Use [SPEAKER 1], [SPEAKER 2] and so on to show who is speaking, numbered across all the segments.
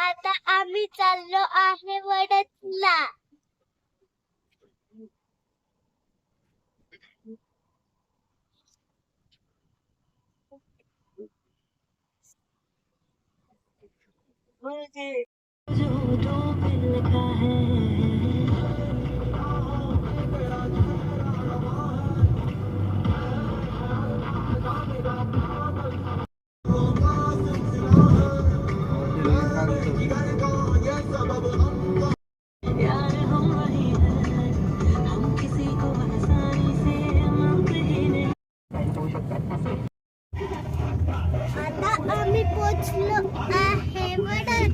[SPEAKER 1] आता आम्ही चाललो आहे वडदला. आता आम्ही पोचलो आहे वडद.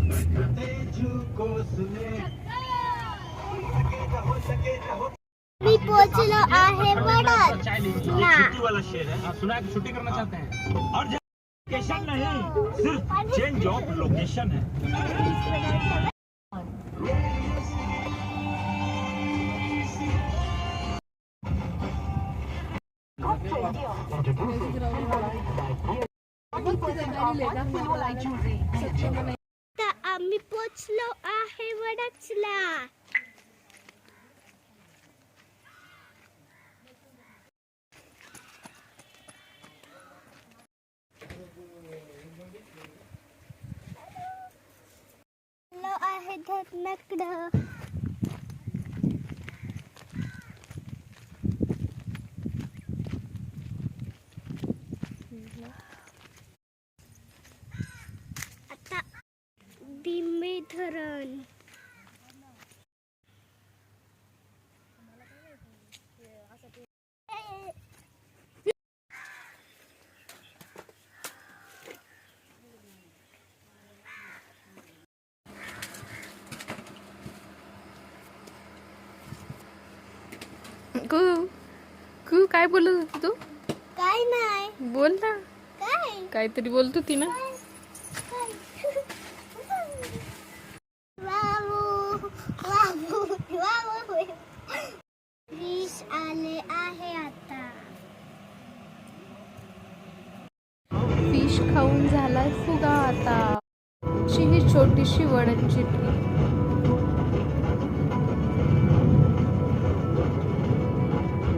[SPEAKER 1] मी पोचलो आहे वडद.
[SPEAKER 2] छुट्टी वाला शेर है, सुना है कि छुट्टी करना चाहते हैं और लोकेशन नहीं, सिर्फ चेंज ऑफ लोकेशन है.
[SPEAKER 1] आता आम्ही पोचलो आहे वडदला. आहे धरणाकडं. आता दिमे धरण.
[SPEAKER 3] कू काय बोलत होती तू?
[SPEAKER 1] काय नाही.
[SPEAKER 3] बोल ना.
[SPEAKER 1] काय
[SPEAKER 3] काहीतरी बोलत होती ना.
[SPEAKER 1] फिश आले आहे आता.
[SPEAKER 3] फिश खाऊन झालाय फुगा आता. ही छोटीशी वडदची ट्री.